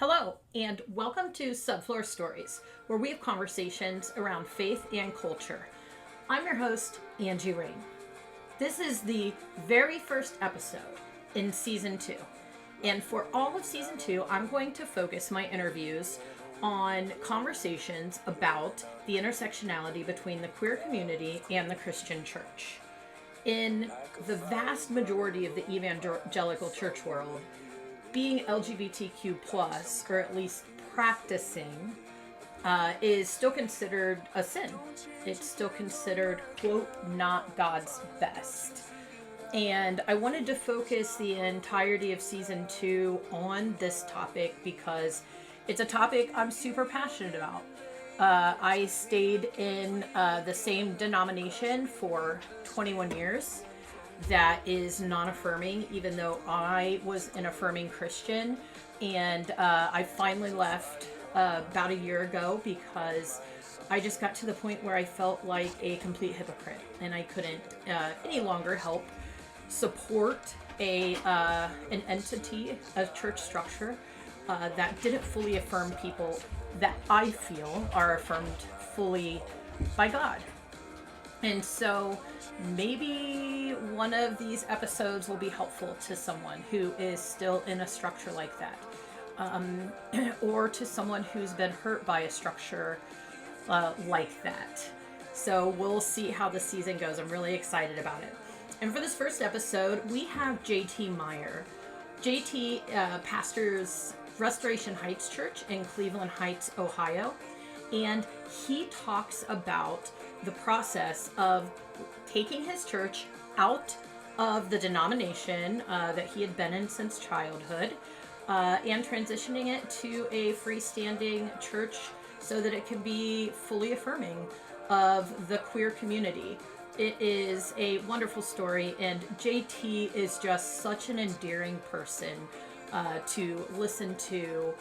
Hello, and welcome to Subfloor Stories, where we have conversations around faith and culture. I'm your host, Angie Rain. This is the very first episode in season 2. And for all of season 2, I'm going to focus my interviews on conversations about the intersectionality between the queer community and the Christian church. In the vast majority of the evangelical church world, being LGBTQ plus, or at least practicing, is still considered a sin. It's still considered, quote, not God's best. And I wanted to focus the entirety of season 2 on this topic because it's a topic I'm super passionate about. I stayed in the same denomination for 21 years. That is non-affirming, even though I was an affirming Christian. And I finally left about a year ago because I just got to the point where I felt like a complete hypocrite, and I couldn't any longer help support an entity, a church structure that didn't fully affirm people that I feel are affirmed fully by God. And so maybe one of these episodes will be helpful to someone who is still in a structure like that, or to someone who's been hurt by a structure like that. So we'll see how the season goes. I'm really excited about it. And for this first episode, we have JT Meyer. JT pastors Restoration Heights Church in Cleveland Heights, Ohio. And he talks about the process of taking his church out of the denomination that he had been in since childhood and transitioning it to a freestanding church so that it could be fully affirming of the queer community. It is a wonderful story, and JT is just such an endearing person to listen to.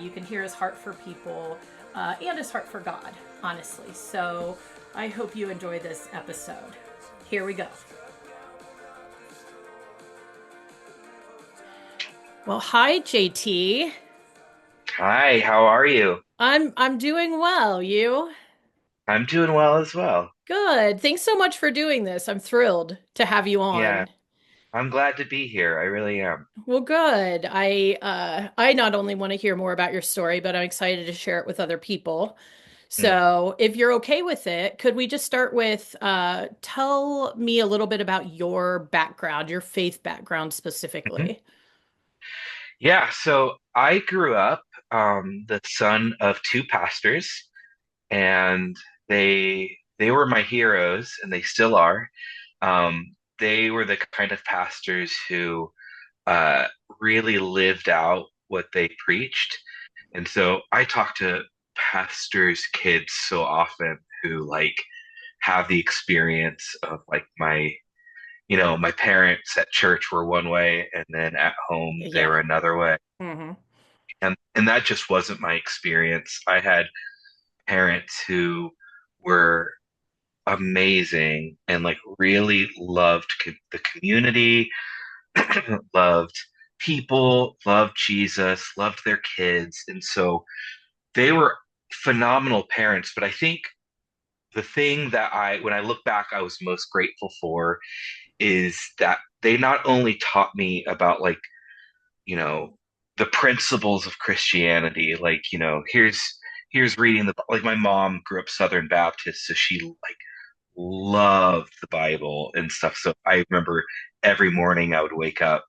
You can hear his heart for people and his heart for God, honestly. So I hope you enjoy this episode. Here we go. Well, hi, JT. Hi, how are you? I'm doing well. You? I'm doing well as well. Good. Thanks so much for doing this. I'm thrilled to have you Yeah, on. I'm glad to be here. I really am. Well, good. I not only want to hear more about your story, but I'm excited to share it with other people. Mm. So, if you're okay with it, could we just start with tell me a little bit about your background, your faith background Mhm. specifically? Yeah, so I grew up the son of two pastors, and they were my heroes, and they still are. They were the kind of pastors who uh, really lived out what they preached. And so I talk to pastors' kids so often who have the experience of my parents at church were one way and then at home they Yeah. were another way. Hmm. And that just wasn't my experience. I had parents who were amazing and really loved the community, loved people, loved Jesus, loved their kids. And so they were phenomenal parents. But I think the thing that when I look back, I was most grateful for is that they not only taught me about you know, the principles of Christianity, here's reading my mom grew up Southern Baptist, so she loved the Bible and stuff. So I remember every morning I would wake up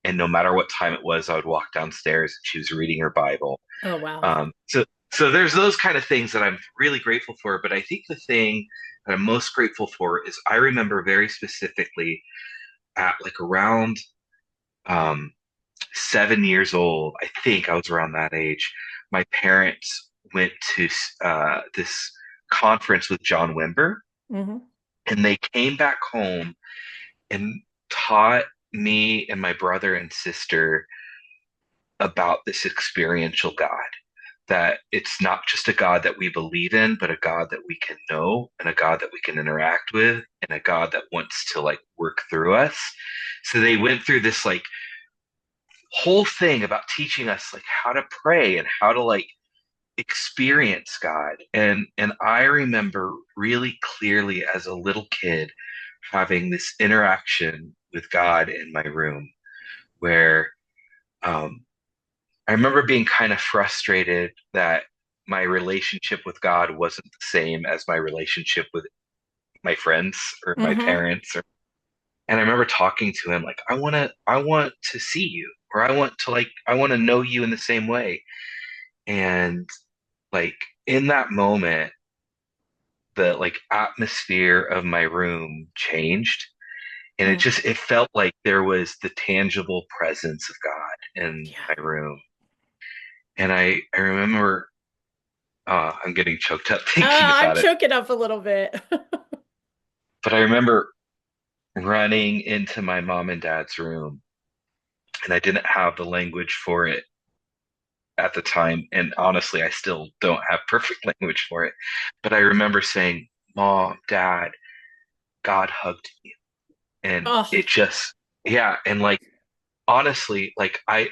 and no matter what time it was, I would walk downstairs and she was reading her Bible. Oh, wow. So there's those kind of things that I'm really grateful for. But I think the thing that I'm most grateful for is I remember very specifically at around um, 7 years old. I think I was around that age. My parents went to this conference with John Wimber, Hmm. and they came back home and taught me and my brother and sister about this experiential God. That it's not just a God that we believe in, but a God that we can know and a God that we can interact with and a God that wants to work through us. So they went through this whole thing about teaching us like how to pray and how to like experience God. And I remember really clearly as a little kid having this interaction with God in my room where um, I remember being kind of frustrated that my relationship with God wasn't the same as my relationship with my friends or my Mm-hmm. parents. And I remember talking to him like, I want to see you, or I want to know you in the same way. And like in that moment, the like atmosphere of my room changed. And Mm. it felt like there was the tangible presence of God in Yeah. my room. And I remember, I'm getting choked up thinking I'm about it, choking up a little bit. but I remember running into my mom and dad's room, and I didn't have the language for it at the time. And honestly, I still don't have perfect language for it. But I remember saying, Mom, Dad, God hugged me. And Oh, it just, yeah. And like, honestly, like I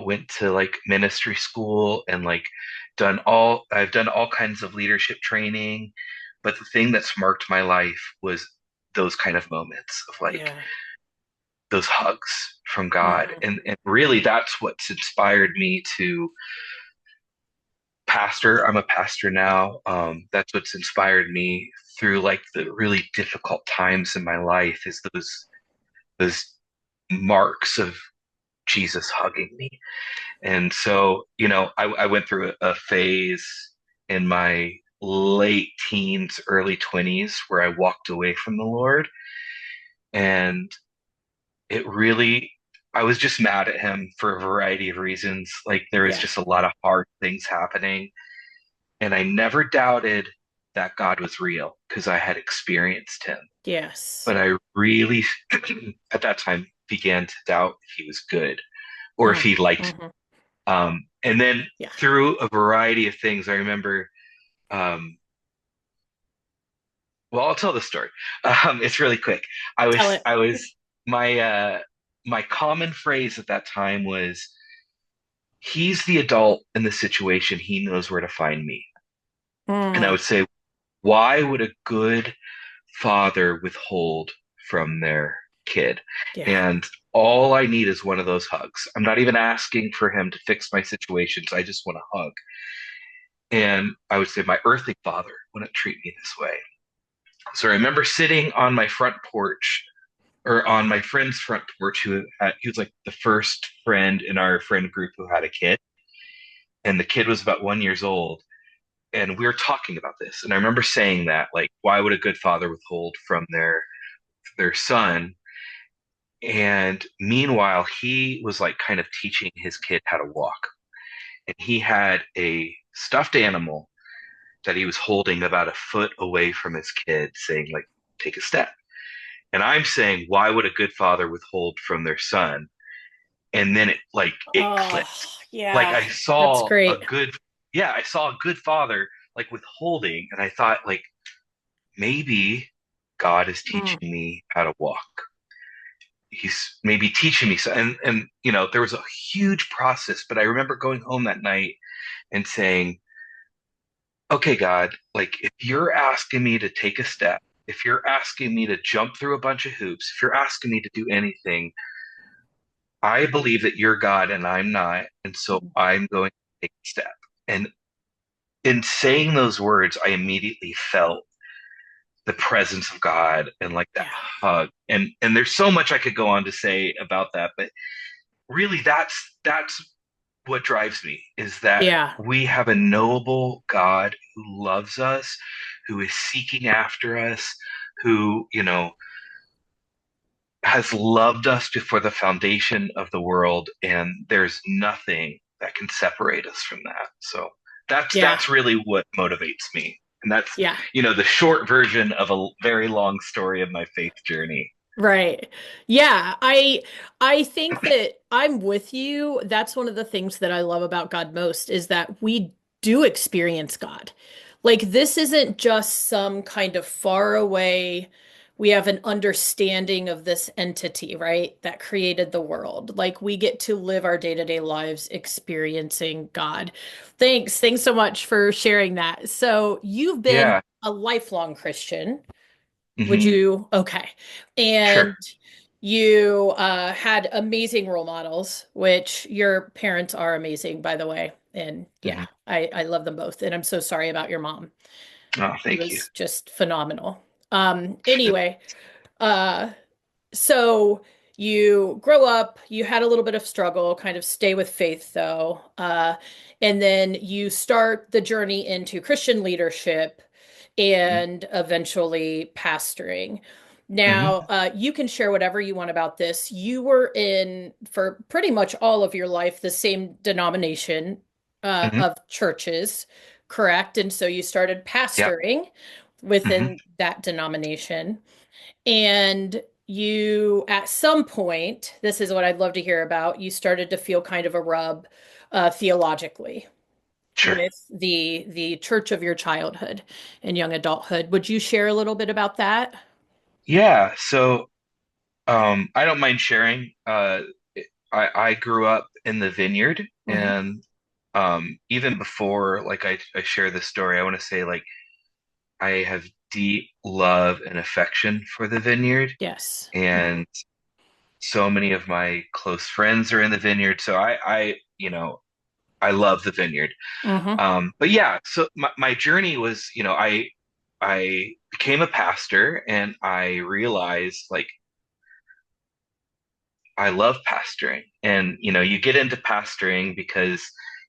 went to like ministry school and like I've done all kinds of leadership training. But the thing that's marked my life was those kind of moments of like yeah. those hugs from God. Hmm. And really that's what's inspired me to pastor. I'm a pastor now. That's what's inspired me through like the really difficult times in my life is those marks of Jesus hugging me. And so, I went through a phase in my late teens, early 20s where I walked away from the Lord. And it really, I was just mad at him for a variety of reasons. Like there was Yeah. just a lot of hard things happening. And I never doubted that God was real because I had experienced him. Yes. But I really, at that time, began to doubt if he was good or if Mm. he liked Hmm. me. And then Yeah. through a variety of things, I remember, um, well, I'll tell the story. It's really quick. Tell it. I was, my common phrase at that time was, he's the adult in the situation. He knows where to find me. And I Mm. would say, why would a good father withhold from their kid? Yeah. And all I need is one of those hugs. I'm not even asking for him to fix my situations. I just want a hug. And I would say my earthly father wouldn't treat me this way. So I remember sitting on my front porch or on my friend's front porch he was like the first friend in our friend group who had a kid. And the kid was about 1 years old. And we were talking about this. And I remember saying that, like, why would a good father withhold from their son? And meanwhile, he was like kind of teaching his kid how to walk. And he had a stuffed animal that he was holding about a foot away from his kid, saying, like, take a step. And I'm saying, why would a good father withhold from their son? And then it Oh, clicked. Like yeah. I That's saw a great. good, yeah, I saw a good father like withholding, and I thought like maybe God is Mm. teaching me how to walk. He's maybe teaching me so, and there was a huge process, but I remember going home that night and saying, okay, God, like if you're asking me to take a step, if you're asking me to jump through a bunch of hoops, if you're asking me to do anything, I believe that you're God and I'm not. And so I'm going to take a step. And in saying those words, I immediately felt the presence of God and like that Yeah. hug. And there's so much I could go on to say about that, but really that's what drives me is that Yeah. we have a knowable God who loves us, who is seeking after us, who, has loved us before the foundation of the world, and there's nothing that can separate us from that. So Yeah. that's really what motivates me. And that's, Yeah. the short version of a very long story of my faith journey. Right. Yeah, I think that I'm with you. That's one of the things that I love about God most is that we do experience God. Like this isn't just some kind of far away we have an understanding of this entity, right, that created the world. Like we get to live our day-to-day lives experiencing God. Thanks. Thanks so much for sharing that. So you've been Yeah. a lifelong Christian. Would Hmm. you? Okay. Sure. And you had amazing role models, which your parents are amazing, by the way. And yeah, Hmm. I love them both. And I'm so sorry about your mom. Oh, She thank you. was just phenomenal. Anyway, uh, so you grow up, you had a little bit of struggle, kind of stay with faith though. And then you start the journey into Christian leadership and eventually pastoring. Hmm. Now, you can share whatever you want about this. You were in, for pretty much all of your life, the same denomination Hmm. of churches, correct? And so you started Yeah. pastoring Hmm. within that denomination. And you, at some point, this is what I'd love to hear about, you started to feel kind of a rub theologically Sure. with the church of your childhood and young adulthood. Would you share a little bit about that? Yeah. So, I don't mind sharing. I grew up in the vineyard, Hmm. and even before like I share this story, I want to say like I have deep love and affection for the vineyard, Yes. and so many of my close friends are in the vineyard. So I love the vineyard. Hmm. But yeah, so my journey was, I became a pastor and I realized like I love pastoring. And you get into pastoring because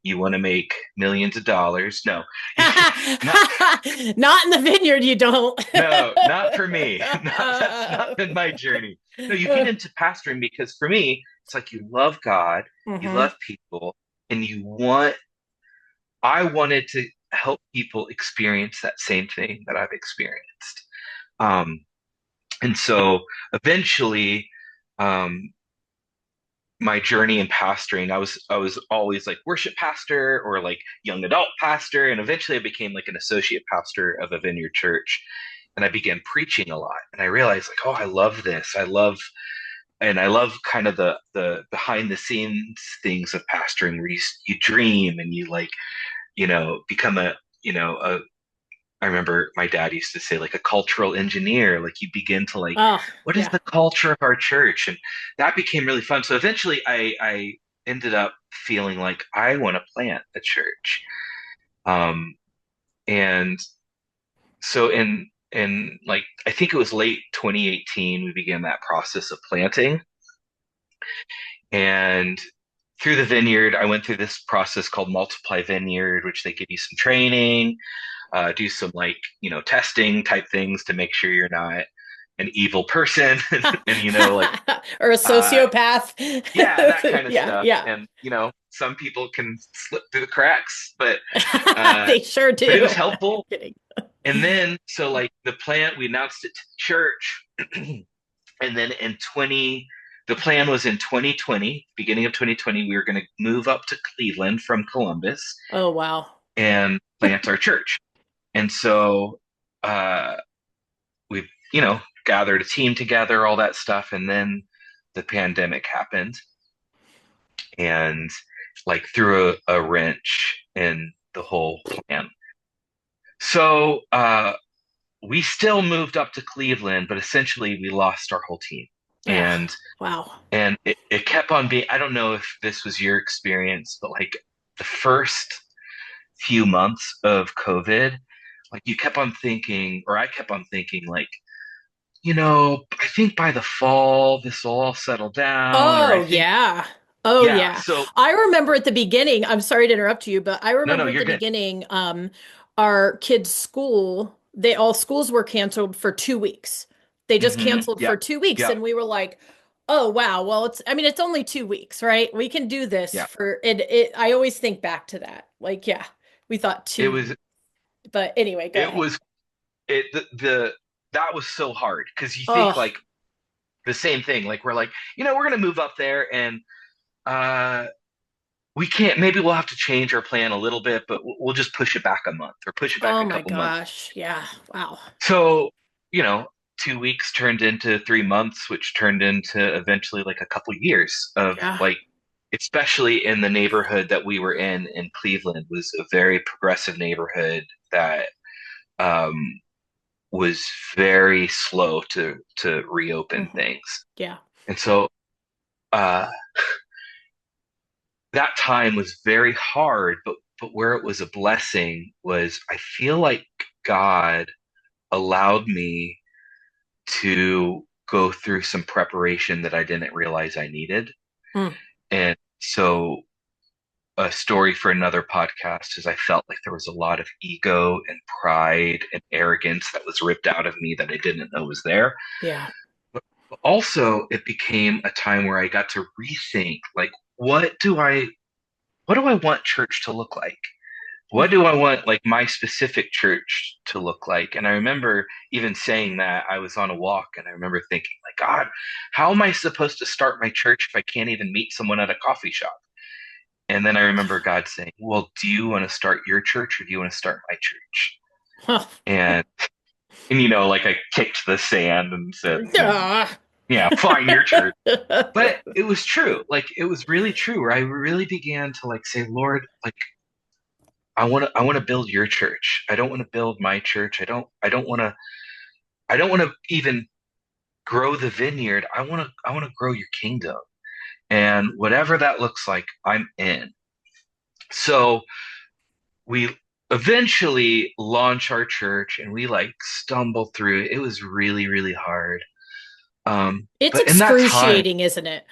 you want to make millions of dollars. No, not Not in the vineyard, you don't. no, not for me. That's not been my journey. No, you get into pastoring because for me, it's like you love God, you Hmm. love people, and I wanted to help people experience that same thing that I've experienced. Um, and so eventually, um, my journey in pastoring, I was always like worship pastor or like young adult pastor, and eventually I became like an associate pastor of a vineyard church, and I began preaching a lot. And I realized like, oh, I love this. I love kind of the behind the scenes things of pastoring where you dream and you like become a I remember my dad used to say like a cultural engineer, like you begin to like, Oh, what is yeah. the culture of our church? And that became really fun. So eventually I ended up feeling like I want to plant a church. Um, and so in like I think it was late 2018, we began that process of planting. And through the vineyard, I went through this process called Multiply Vineyard, which they give you some training, do some like testing type things to make sure you're not an evil person, and like Or a uh, sociopath. yeah, that kind of Yeah, stuff. yeah. And some people can slip through the cracks, uh, They sure but it do. was helpful. Kidding. And then so like the plant, we announced it to the church, and then the plan was in 2020, beginning of 2020, we were going to move up to Cleveland from Columbus Oh, wow. and plant our church. And so uh, we, gathered a team together, all that stuff, and then the pandemic happened and like threw a wrench in the whole plan. So we still moved up to Cleveland, but essentially we lost our whole team. Yeah. And Wow. it kept on being, I don't know if this was your experience, but like the first few months of COVID, like you kept on thinking, or I kept on thinking, like, I think by the fall this will all settle down, or I Oh, think, yeah. Oh, yeah. yeah. So I remember at the beginning, I'm sorry to interrupt you, but I no, no, remember at you're the good. beginning, our kids' school, they all schools were canceled for 2 weeks. They just canceled for Yep, 2 weeks, yep, and we were like, oh, wow. Well, I mean, it's only 2 weeks, right? We can do this yeah. for it. I always think back to that. Like, yeah, we thought It 2 weeks. was, But anyway, go it ahead. was, it, the that was so hard because you think Oh, like the same thing. Like we're like, we're gonna move up there, and uh, we can't. Maybe we'll have to change our plan a little bit, but we'll just push it back a month or push it back oh a my couple months. gosh. Yeah. Wow. So, you know. 2 weeks turned into 3 months, which turned into eventually like a couple years of Yeah. like, especially in the neighborhood that we were in Cleveland, was a very progressive neighborhood that um, was very slow to reopen Hmm. things. Yeah. And so uh, that time was very hard, but where it was a blessing was I feel like God allowed me to go through some preparation that I didn't realize I needed. Mm. And so a story for another podcast is I felt like there was a lot of ego and pride and arrogance that was ripped out of me that I didn't know was there. Yeah. But also it became a time where I got to rethink like what do I want church to look like? What do I want like my specific church to look like? And I remember even saying that I was on a walk and I remember thinking like, God, how am I supposed to start my church if I can't even meet someone at a coffee shop? And then I remember God saying, well, do you want to start your church or do you want to start my church? And like I kicked the sand and said, Ah. yeah, find your church. But it was true. Like it was really true where I really began to like say, Lord, like I want to build your church. I don't want to build my church. I don't want to even grow the vineyard. I want to grow your kingdom. And whatever that looks like, I'm in. So we eventually launch our church and we like stumble through. It was really, really hard. It's But in that time, excruciating, isn't it?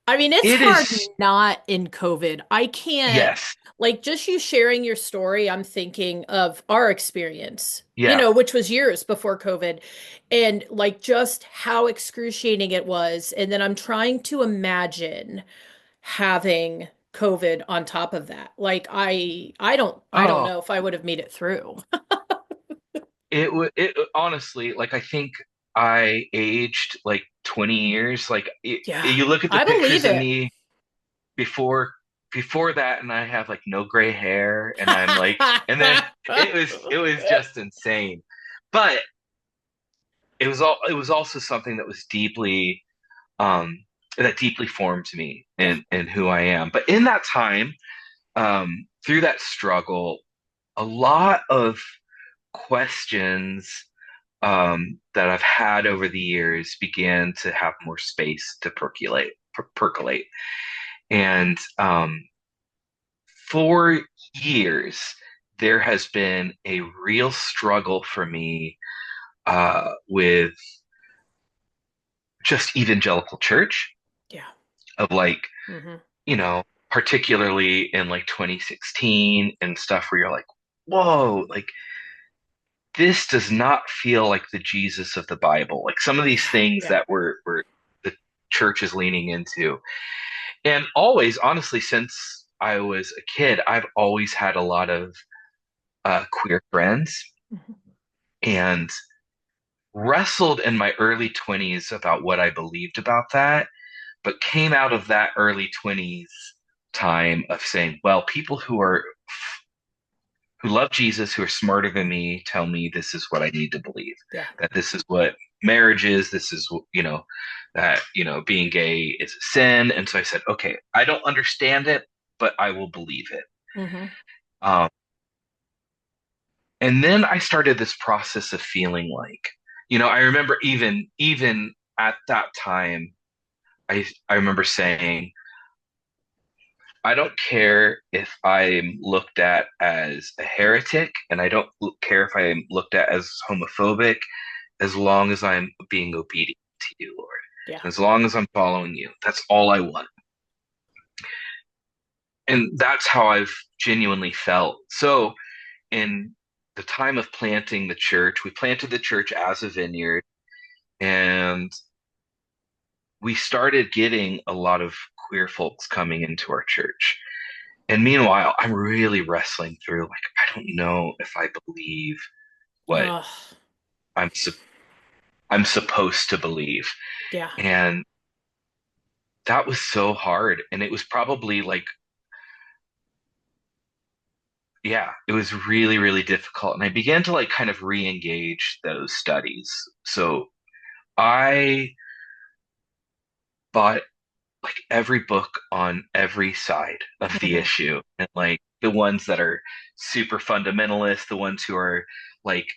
I mean, it's it hard is, not in COVID. I can't, yes. like, just you sharing your story, I'm thinking of our experience, Yeah. which was years before COVID, and like just how excruciating it was. And then I'm trying to imagine having COVID on top of that. Like, I don't Oh, know if I would have made it through. it honestly, like I think I aged like 20 years. Like Yeah, you look at the I believe pictures of it. me before before that and I have like no gray hair and I'm like and then it was just insane. But it was also something that was deeply um that deeply formed me Yeah, and who I am. But in that time, through that struggle, a lot of questions that I've had over the years began to have more space to percolate. And for years, there has been a real struggle for me with just evangelical church, yeah. of like, Hmm. particularly in like 2016 and stuff where you're like, whoa, like this does not feel like the Jesus of the Bible. Like some of these Yeah, things yeah. that were the church is leaning into. And always, honestly, since I was a kid, I've always had a lot of queer friends Mhm. and wrestled in my early 20s about what I believed about that, but came out of that early 20s time of saying, well, people who love Jesus, who are smarter than me, tell me this is what I need to believe, Yeah. that this is what marriage is, this is, that, being gay is a sin. And so I said, okay, I don't understand it, but I will believe it. Hmm. Um, and then I started this process of feeling like, I remember even at that time, I remember saying, I don't care if I'm looked at as a heretic, and I don't care if I'm looked at as homophobic, as long as I'm being obedient to you, Lord. Yeah. As long as I'm following you, that's all I want. And that's how I've genuinely felt. So, in the time of planting the church, we planted the church as a vineyard, and we started getting a lot of queer folks coming into our church. And meanwhile, I'm really wrestling through like, I don't know if I believe what Oh, I'm su- I'm supposed to believe. yeah. And that was so hard. And it was probably like, yeah, it was really, really difficult. And I began to like kind of re-engage those studies. So I bought like every book on every side of the Hmm. issue, and like the ones that are super fundamentalist, the ones who are like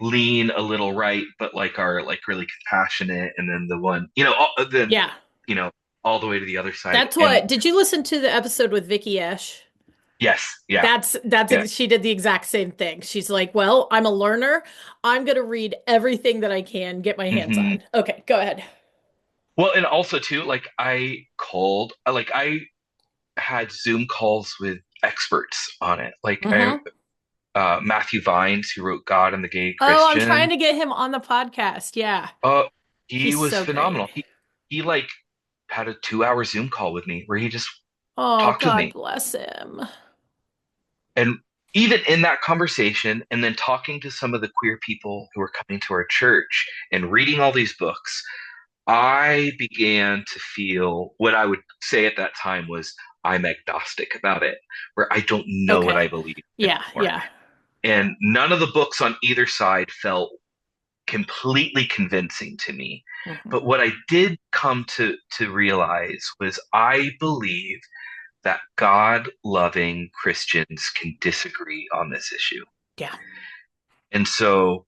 lean a little right but like are like really compassionate, and then the one, then Yeah. you know all the way to the other side. That's And what, did you listen to the episode with Vicky Esh? yes, yeah, That's yeah. she did the exact same thing. She's like, "Well, I'm a learner. I'm gonna read everything that I can get my hands Hmm. on." Okay, go ahead. Well, and also too, like I had Zoom calls with experts on it. Like Hmm. Matthew Vines, who wrote God and the Gay Oh, I'm trying Christian. to get him on the podcast. Yeah. He He's was so great. phenomenal. He like had a 2 hour Zoom call with me where he just Oh, talked with God me. bless him. And even in that conversation, and then talking to some of the queer people who were coming to our church and reading all these books, I began to feel what I would say at that time was I'm agnostic about it, where I don't know what Okay. I believe Yeah, anymore. yeah. And none of the books on either side felt completely convincing to me. Hmm. But what I did come to realize was I believe that God loving Christians can disagree on this issue. Yeah. And so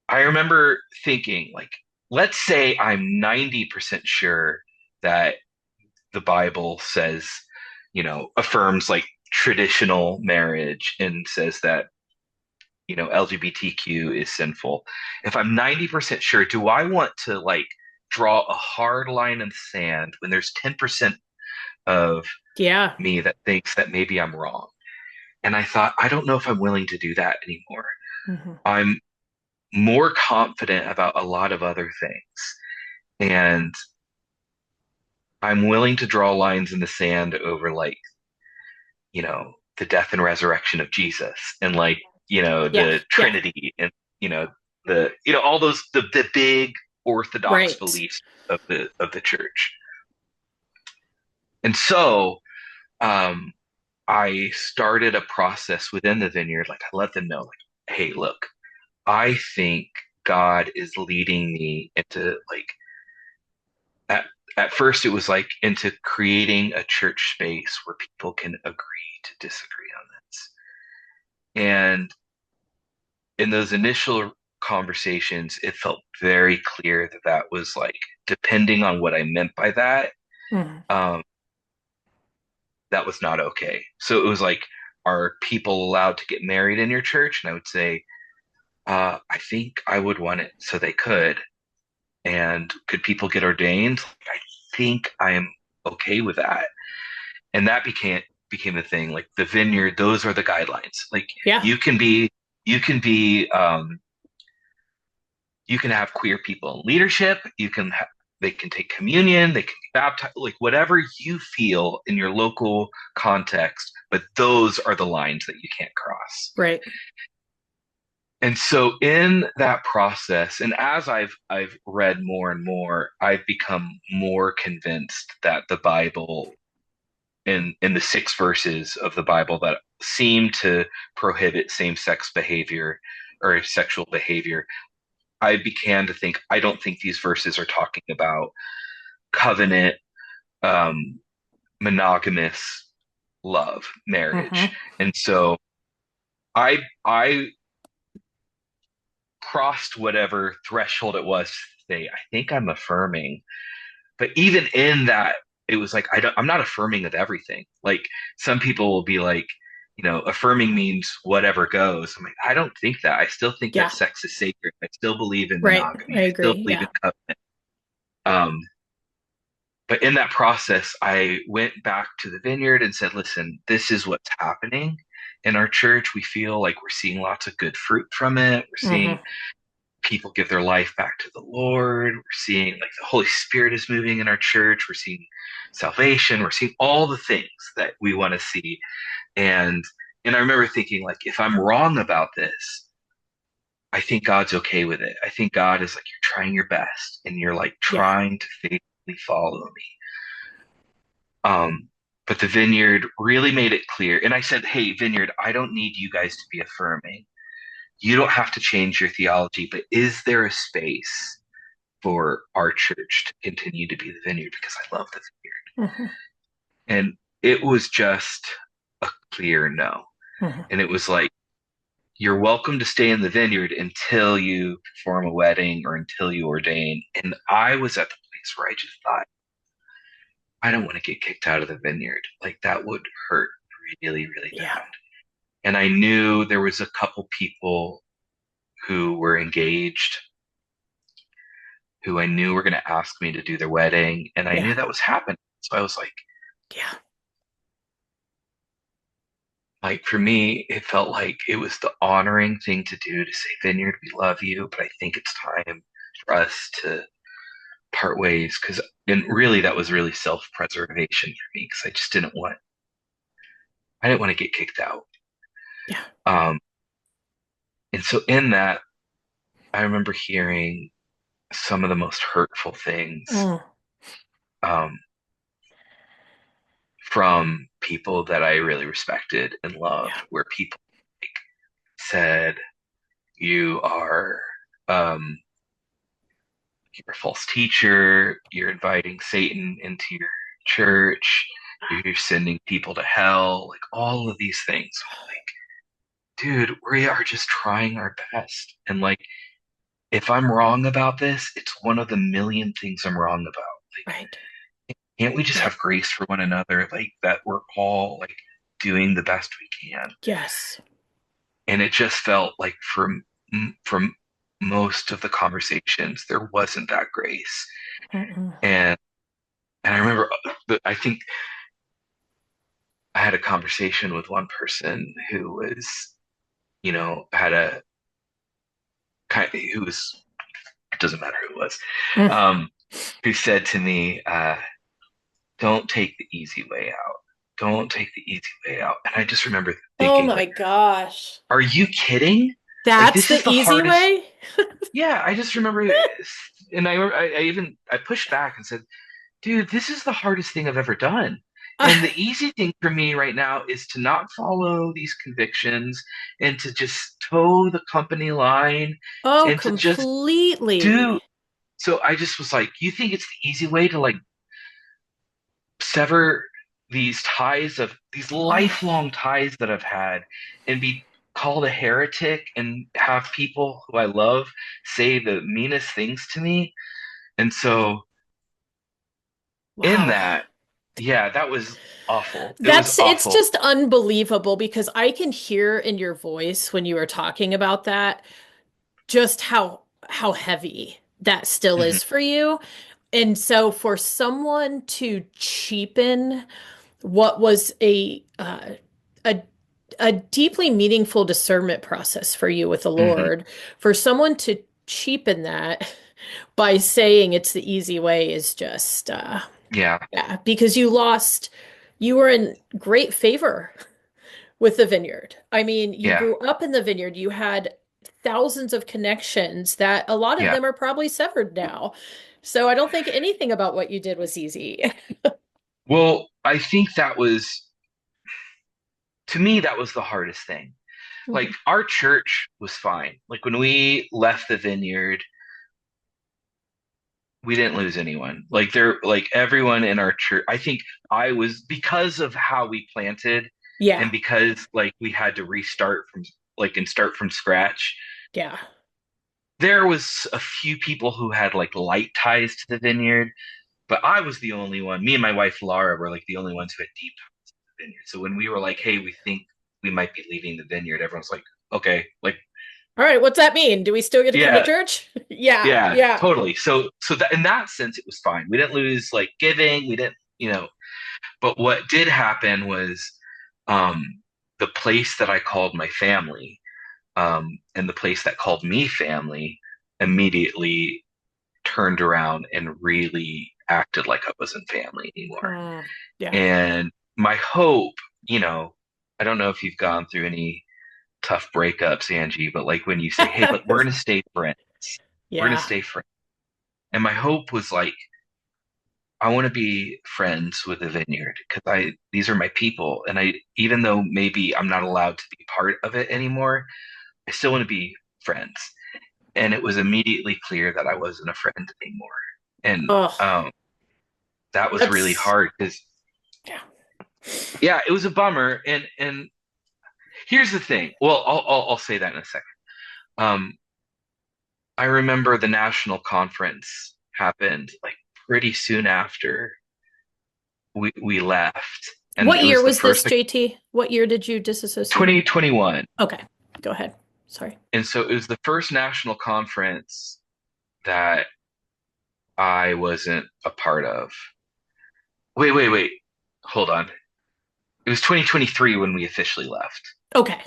I remember thinking, like, let's say I'm 90% sure that the Bible says, affirms like traditional marriage and says that, LGBTQ is sinful. If I'm 90% sure, do I want to like draw a hard line in the sand when there's 10% of Yeah. me that thinks that maybe I'm wrong? And I thought, I don't know if I'm willing to do that anymore. Hmm. I'm more confident about a lot of other things. And I'm willing to draw lines in the sand over like, the death and resurrection of Jesus and like, Yeah. the Yeah. Trinity and, you know, all those, the big orthodox Right. beliefs of the church. And so, um, I started a process within the vineyard. Like I let them know, like, hey, look, I think God is leading me into like at at first it was like into creating a church space where people can agree to disagree on this. And in those initial conversations, it felt very clear that that was like, depending on what I meant by that, Hmm. um, that was not okay. So it was like, are people allowed to get married in your church? And I would say, I think I would want it so they could. And could people get ordained? I think I am okay with that. And that became the thing. Like the vineyard, those are the guidelines. Like Yeah. you can be you can be you can have queer people in leadership. They can take communion. They can be baptized. Like whatever you feel in your local context. But those are the lines that you can't cross. Right. And so in that process, and as I've read more and more, I've become more convinced that the Bible in the 6 verses of the Bible that seem to prohibit same-sex behavior or sexual behavior, I began to think I don't think these verses are talking about covenant, um, monogamous love, marriage. Hmm. And so I crossed whatever threshold it was to say, I think I'm affirming. But even in that, it was like I'm not affirming of everything. Like some people will be like, affirming means whatever goes. I'm like, I don't think that. I still think that Yeah. sex is sacred. I still believe in Right. monogamy. I I still agree. believe in Yeah. covenant. Um, but in that process, I went back to the vineyard and said, listen, this is what's happening in our church. We feel like we're seeing lots of good fruit from it. We're seeing Hmm. people give their life back to the Lord. We're seeing like the Holy Spirit is moving in our church. We're seeing salvation. We're seeing all the things that we want to see. And and I remember thinking like, if I'm wrong about this, I think God's okay with it. I think God is like, you're trying your best and you're like Yeah. trying to faithfully follow me. Um, but the vineyard really made it clear. And I said, hey, vineyard, I don't need you guys to be affirming. you don't have to change your theology, but is there a space for our church to continue to be the vineyard? Because I love the vineyard. Mhm. And it was just a clear no. Mhm. And it was like, you're welcome to stay in the vineyard until you perform a wedding or until you ordain. And I was at the place where I just thought, I don't want to get kicked out of the vineyard. Like that would hurt really, really Yeah. bad. And I knew there was a couple people who were engaged who I knew were going to ask me to do their wedding. And I Yeah. knew that was happening. So I was Yeah. like for me, it felt like it was the honoring thing to do to say, Vineyard, we love you, but I think it's time for us to part ways. And really, that was really self-preservation for me because I didn't want to get kicked out. Yeah. Um, and so in that, I remember hearing some of the most hurtful things Mm. um, from people that I really respected and loved, Yeah. where people said, you are um, you're a false teacher, you're inviting Satan into your church, you're sending people to hell, like all of these things. Dude, we are just trying our best. And like, if I'm wrong about this, it's one of the million things I'm wrong about. Right. Can't we just Yeah. have grace for one another? Like that we're all like doing the best we can. Yes. And it just felt like from most of the conversations, there wasn't that grace. Mm-mm. And I remember, I think I had a conversation with one person who was, had a who was, it doesn't matter who it was, Mm. um, who said to me, don't take the easy way out. Don't take the easy way out. And I just remember Oh thinking, my like, gosh. are you kidding? Like, That's this the is the easy hardest. way? Yeah, I just remember, and I pushed back and said, dude, this is the hardest thing I've ever done. And the easy thing for me right now is to not follow these convictions and to just toe the company line Oh, and to just do. completely. So I just was like, you think it's the easy way to like sever these lifelong ties that I've had and be called a heretic and have people who I love say the meanest things to me? And so in Wow. that, yeah, that was awful. It was It's awful. just unbelievable because I can hear in your voice when you were talking about that just how heavy that still Mhm. is for you. And so for someone to cheapen what was a a deeply meaningful discernment process for you with the Mhm. Lord, for someone to cheapen that by saying it's the easy way is just Yeah. yeah, because you were in great favor with the vineyard. I mean, you Yeah. grew up in the vineyard, you had thousands of connections that a lot of Yeah. them are probably severed now. So I don't think anything about what you did was easy. Well, I think to me, that was the hardest thing. Like Mhm. our church was fine. Like when we left the vineyard, we didn't lose anyone. Like everyone in our church, I think I was because of how we planted Yeah, and because like we had to restart from and start from scratch. yeah. There was a few people who had like light ties to the vineyard, but I was the only one. Me and my wife Laura were like the only ones who had deep ties to the vineyard. So when we were like, "Hey, we think we might be leaving the vineyard," everyone's like, "Okay." Like, All right, what's that mean? Do we still get to come to yeah, church? Yeah, yeah, yeah. totally. So that in that sense, it was fine. We didn't lose like giving. We didn't, But what did happen was, um, the place that I called my family, and the place that called me family, immediately turned around and really acted like I wasn't family anymore. Mm, yeah. And my hope, I don't know if you've gone through any tough breakups, Angie, but like when you say, "Hey, but we're gonna stay friends. We're gonna Yeah. stay friends." And my hope was like, I want to be friends with the vineyard because these are my people. And even though maybe I'm not allowed to be part of it anymore, I still want to be friends. And it was immediately clear that I wasn't a friend anymore. And Oh, that was really that's hard because, yeah. yeah, it was a bummer. And here's the thing. Well, I'll say that in a second. Um, I remember the national conference happened like pretty soon after we left, and What it year was the was this, first like JT? What year did you disassociate? 2021, Okay, go ahead. Sorry. and so it was the first national conference that I wasn't a part of. Wait, hold on. It was 2023 when we officially left. Okay.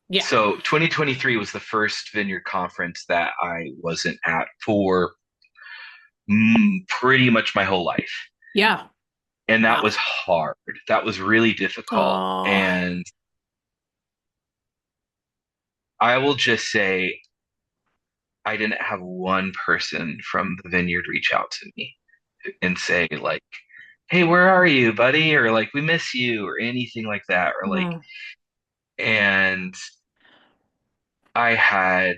Yeah. So 2023 was the first Vineyard conference that I wasn't at for pretty much my whole life. Yeah. And that Wow. was hard. That was really difficult. Oh, And I will just say, I didn't have one person from the Vineyard reach out to me and say, like, hey, where are you, buddy? Or like, we miss you, or anything like that. Or like, mm, and I had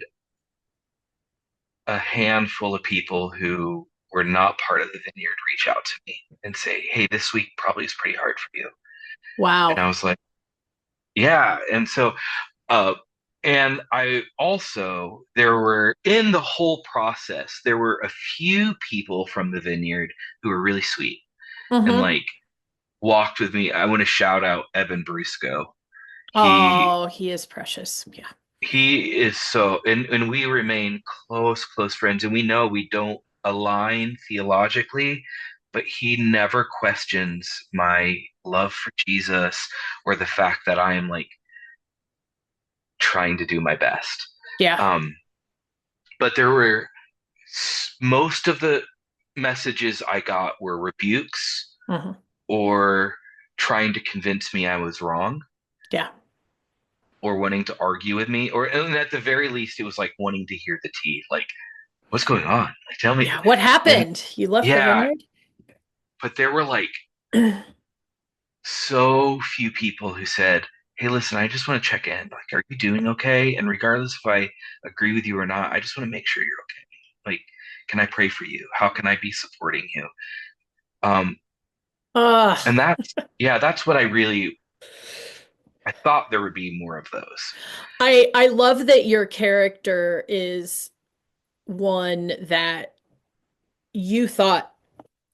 a handful of people who were not part of the Vineyard reach out to me and say, hey, this week probably is pretty hard for you. And wow. I was like, yeah. And so, uh, and I also, there were in the whole process, there were a few people from the Vineyard who were really sweet and Mm-hmm. like walked with me. I want to shout out Evan Brusco. He Oh, he is precious. Yeah. he is so, and we remain close friends, and we know we don't align theologically, but he never questions my love for Jesus or the fact that I am like trying to do my best. Yeah. Um, but there were most of the messages I got were rebukes Mm-hmm. or trying to convince me I was wrong Yeah. or wanting to argue with me, or and at the very least, it was like wanting to hear the tea, like, what's going on? Like, tell me. Yeah. What And happened? You left the yeah, vineyard? but there were like so few people who said, hey, listen, I just want to check in. Like, are you doing okay? And regardless if I agree with you or not, I just want to make sure you're okay. Like, can I pray for you? How can I be supporting you? Um, Ugh. and that's, yeah, that's what I thought there would be more of those. I love that your character is one that you thought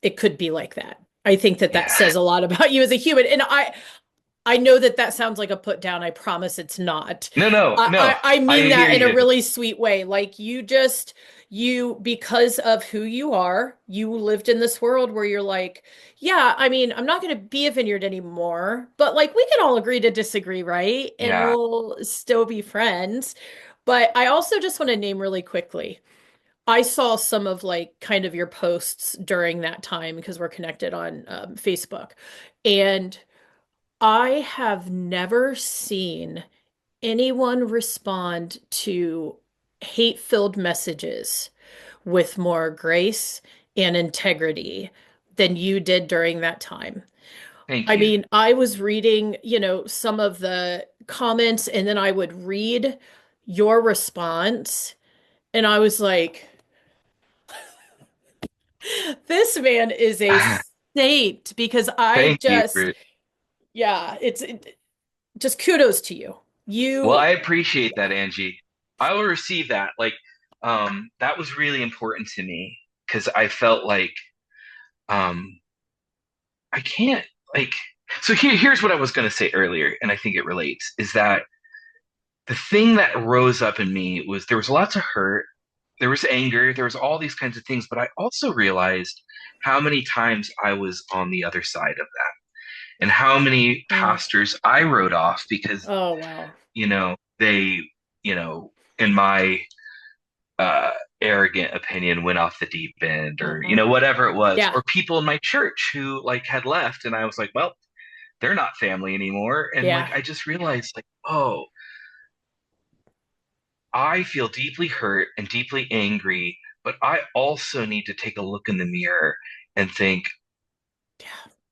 it could be like that. I think that that Yeah. says a lot about you as a human. And I know that that sounds like a put down. I promise it's not. No. I I mean hear that in a you. really sweet way. Like you, because of who you are, you lived in this world where you're like, yeah, I mean, I'm not going to be a vineyard anymore, but like we can all agree to disagree, right? And Yeah. we'll still be friends. But I also just want to name really quickly. I saw some of like kind of your posts during that time because we're connected on Facebook. And I have never seen anyone respond to hate-filled messages with more grace and integrity than you did during that time. Thank I you. mean, I was reading, some of the comments and then I would read your response and I was like, this man is a saint because I Thank you just, for, yeah, just kudos to you. well, You, I appreciate that, Angie. I will receive that. Like, that was really important to me because I felt like, um, I can't like, so here's what I was going to say earlier, and I think it relates, is that the thing that rose up in me was there was lots of hurt, there was anger, there was all these kinds of things, but I also realized how many times I was on the other side of that and how many mm, pastors I wrote off because, oh, wow. they, in my uh, arrogant opinion, went off the deep end or, Hmm. whatever it was, Yeah. or people in my church who like had left. And I was like, well, they're not family anymore. And Yeah. like, I just realized like, oh, I feel deeply hurt and deeply angry, but I also need to take a look in the mirror and think Yeah.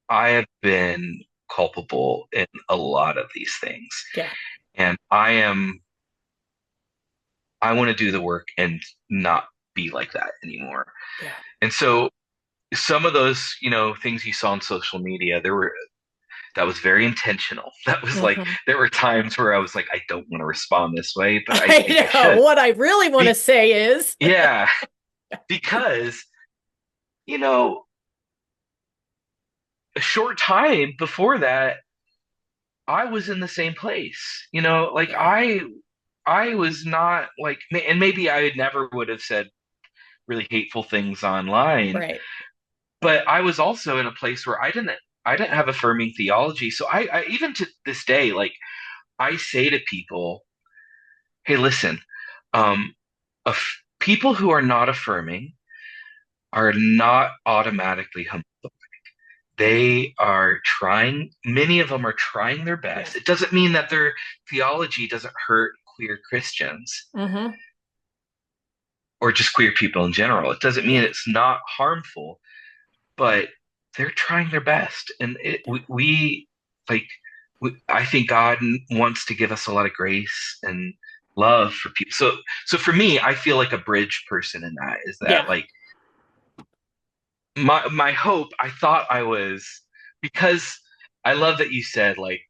I have been culpable in a lot of these things. Yeah. And I am I want to do the work and not be like that anymore. Yeah. And so some of those, things you saw on social media, that was very intentional. That was like, Hmm. there were times where I was like, I don't want to respond this way, but I think I I know. should. What I really want to Be say is, yeah, because, you know, a short time before that, I was in the same place. Like yeah, I was not like, and maybe I never would have said really hateful things online, right. but I was also in a place where I didn't have affirming theology. So I even to this day, like I say to people, hey, listen, um, people who are not affirming are not automatically humble. They are trying, many of them are trying their Yeah. best. It doesn't mean that their theology doesn't hurt queer Christians Hmm. or just queer people in general. It doesn't mean Yeah. it's not harmful, but they're trying their best. And like, I think God wants to give us a lot of grace and love for people. So for me, I feel like a bridge person in that is that Yeah. like my hope, I thought I was, because I love that you said like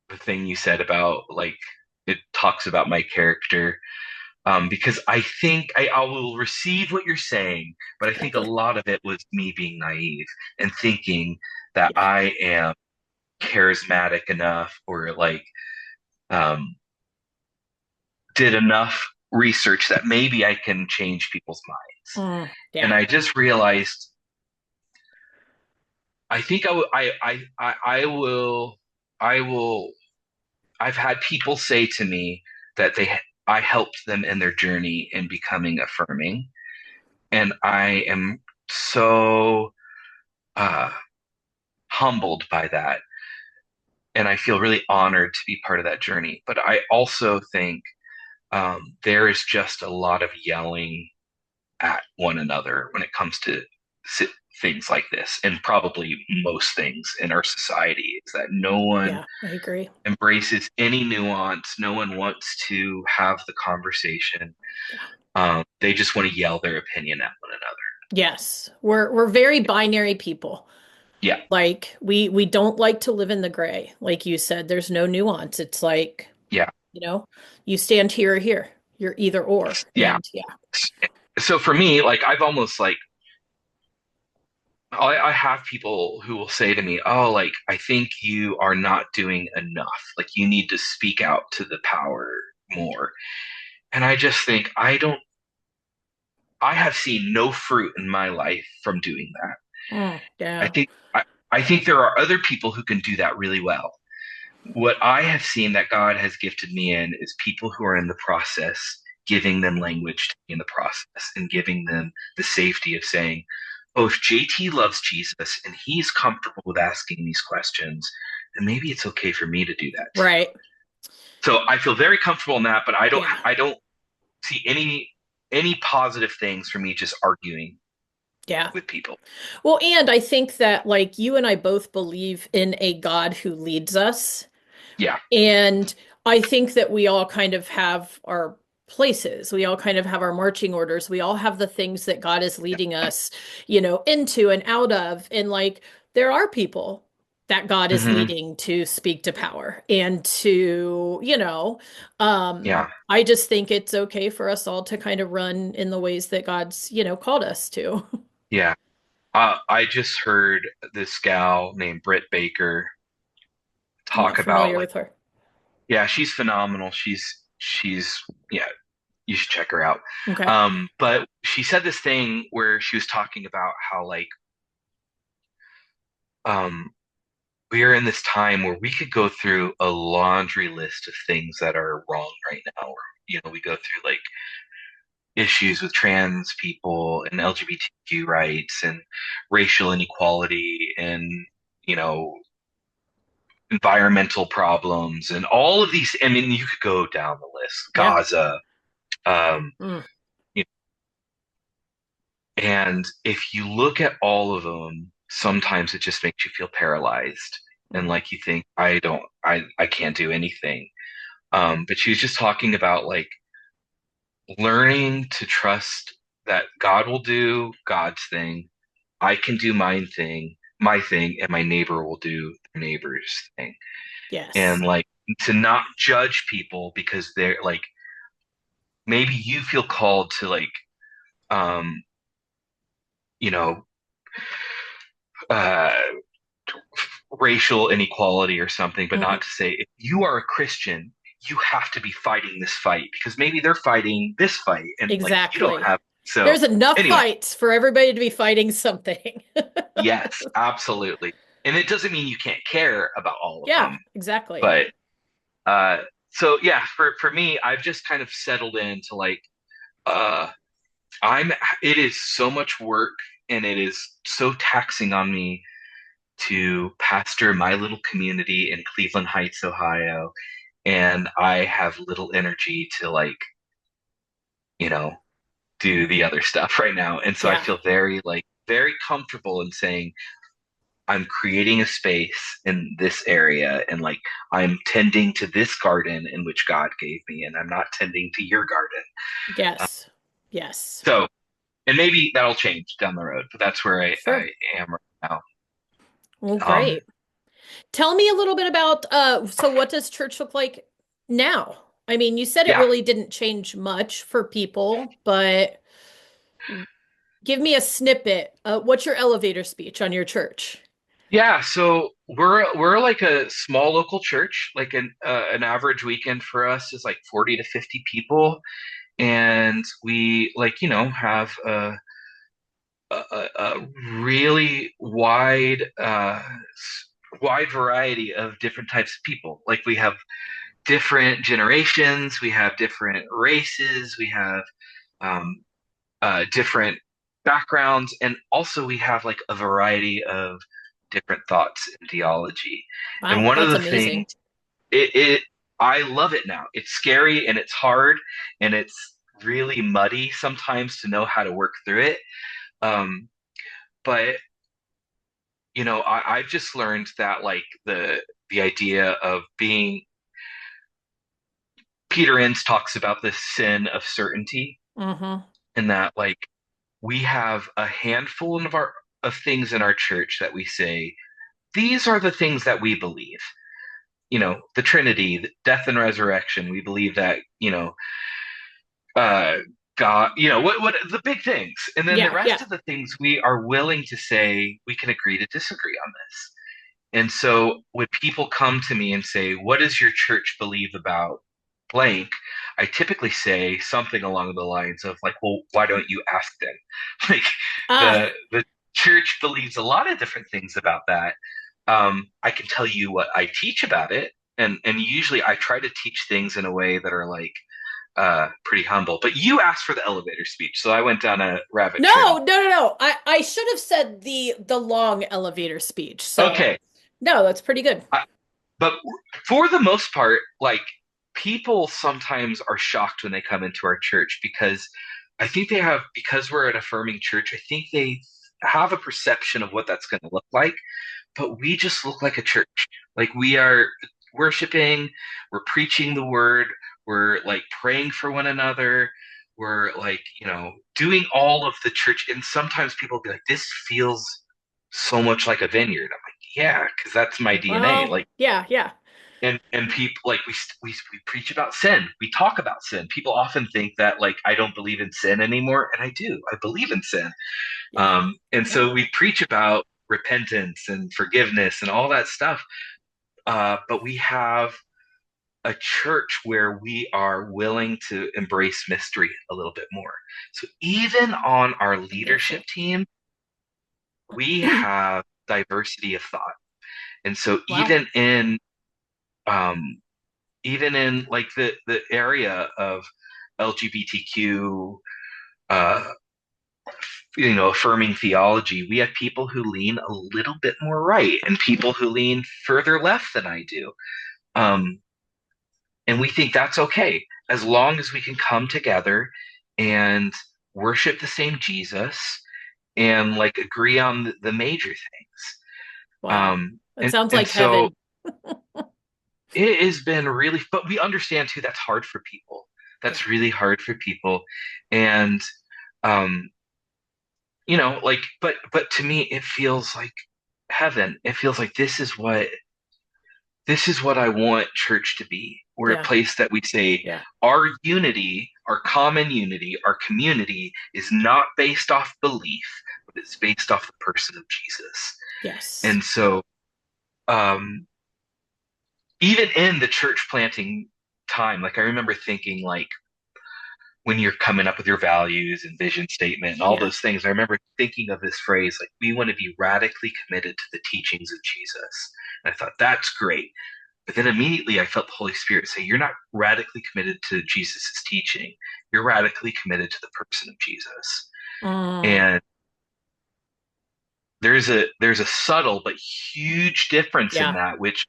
the thing you said about like it talks about my character. Because I think I will receive what you're saying, but I think a Exactly. lot of it was me being naive and thinking that Yeah. I am charismatic enough or like um, did enough research that maybe I can change people's minds. And Yeah. I just realized I think I will I've had people say to me that I helped them in their journey in becoming affirming, and I am so uh, humbled by that, and I feel really honored to be part of that journey. But I also think there is just a lot of yelling at one another when it comes to si- things like this, and probably most things in our society is that no one Yeah. I agree. embraces any nuance. No one wants to have the conversation. Yeah. They just want to yell their opinion at one another. Yes. We're very binary people. Yeah, Like we don't like to live in the gray. Like you said, there's no nuance. It's like, yeah, you know, you stand here or here. You're either or. yeah. And yeah. So for me, like I've almost like I have people who will say to me, "Oh, like I think you are not doing enough. Like you need to speak out to the power more." And I just think I have seen no fruit in my life from doing that. I Yeah. think I think there are other people who can do that really well. What I have seen that God has gifted me in is people who are in the process, giving them language to be in the process and giving them the safety of saying, oh, if JT loves Jesus and he's comfortable with asking these questions, then maybe it's okay for me to do that too. Right. So I feel very comfortable in that, but I don't Yeah. I don't see any positive things for me just arguing Yeah. with people. Well, and I think that like you and I both believe in a God who leads us. Yeah. And I think that we all kind of have our places. We all kind of have our marching orders. We all have the things that God is leading us, into and out of. And like there are people that God is Hmm. leading to speak to power and to, Yeah. I just think it's okay for us all to kind of run in the ways that God's, called us to. Yeah. I just heard this gal named Britt Baker I'm not talk about familiar like, with her. yeah, she's phenomenal. She's yeah, you should check her out. Okay. But she said this thing where she was talking about how like um we are in this time where we could go through a laundry list of things that are wrong right now. Or, we go through like issues with trans people and LGBTQ rights and racial inequality and you know environmental problems and all of these. I mean, you could go down the list. Yeah. Gaza, um, Mm. you and if you look at all of them, sometimes it just makes you feel paralyzed and Mm. like you think, I can't do anything. But she was just talking about like learning to trust that God will do God's thing. I can do my thing, and my neighbor will do their neighbor's thing. Yes. And like to not judge people because they're like maybe you feel called to like um you know uh racial inequality or something, but Mhm. not to say if you are a Christian, you have to be fighting this fight because maybe they're fighting this fight and like you don't Exactly. have. So There's enough anyway, fights for everybody to be fighting something. yes, absolutely. And it doesn't mean you can't care about all of Yeah, them, exactly. but uh so yeah, for me, I've just kind of settled into like uh I'm it is so much work and it is so taxing on me to pastor my little community in Cleveland Heights, Ohio, and I have little energy to like, you know, do the other stuff right now. And so I Yeah. feel very like very comfortable in saying I'm creating a space in this area and like I'm tending to this garden in which God gave me and I'm not tending to your garden. Uh, Yes. Yes. so and maybe that'll change down the road, but that's where I Sure. am right now. Well, Um great. Tell me a little bit about so what does church look like now? I mean, you said it yeah. really didn't change much for people, but give me a snippet. What's your elevator speech on your church? Yeah, so we're like a small local church. Like an average weekend for us is like 40 to 50 people, and we like have a really wide variety of different types of people. Like we have different generations, we have different races, we have um, different backgrounds, and also we have like a variety of different thoughts and theology. And Wow, one of that's the things amazing. it I love it now. It's scary and it's hard and it's really muddy sometimes to know how to work through it. Um, but I've just learned that like the idea of being Peter Enns talks about the sin of certainty, Mm-hmm. and that like we have a handful of things in our church that we say these are the things that we believe. The Trinity, the death and resurrection. We believe that uh, God. What the big things, and then the Yeah, rest yeah. of the things we are willing to say we can agree to disagree on this. And so when people come to me and say, "What does your church believe about blank?" I typically say something along the lines of like, "Well, why don't you ask them?" Like Ah, the church believes a lot of different things about that. I can tell you what I teach about it, and usually I try to teach things in a way that are like pretty humble. But you asked for the elevator speech, so I went down a rabbit no, trail. no, no, no. I should have said the long elevator speech. So, Okay, no, that's pretty good. but for the most part, like people sometimes are shocked when they come into our church because I think because we're an affirming church, I think they have a perception of what that's going to look like, but we just look like a church. Like we are worshiping, we're preaching the word, we're like praying for one another, we're like, doing all of the church. And sometimes people be like, this feels so much like a vineyard. I'm like, yeah, because that's my DNA. Well, Like yeah, yeah. and people like we preach about sin. We talk about sin. People often think that like I don't believe in sin anymore, and I do. I believe in sin. Yeah. And Yeah. so we preach about repentance and forgiveness and all that stuff. But we have a church where we are willing to embrace mystery a little bit more. So even on our leadership Beautiful. team, we have diversity of thought. And so Wow. um, even in like the area of LGBTQ, uh, affirming theology, we have people who lean a little bit more right and people who lean further left than I do. Um, and we think that's okay as long as we can come together and worship the same Jesus and like agree on the major things. Wow. Um, That and sounds and like so heaven. it has been really, but we understand too that's hard for people. Yeah. That's really hard for people. And um, like but to me it feels like heaven. It feels like this is what I want church to be. We're a Yeah. place that we say Yeah. our unity, our common unity, our community is not based off belief, but it's based off the person of Jesus. Yes. And so, um, even in the church planting time, like I remember thinking, like when you're coming up with your values and vision statement and all Yeah. those things, I remember thinking of this phrase, like we want to be radically committed to the teachings of Jesus. And I thought that's great. But then immediately I felt the Holy Spirit say, you're not radically committed to Jesus' teaching. You're radically committed to the person of Jesus. Mm, And there's a subtle but huge difference in yeah. that, which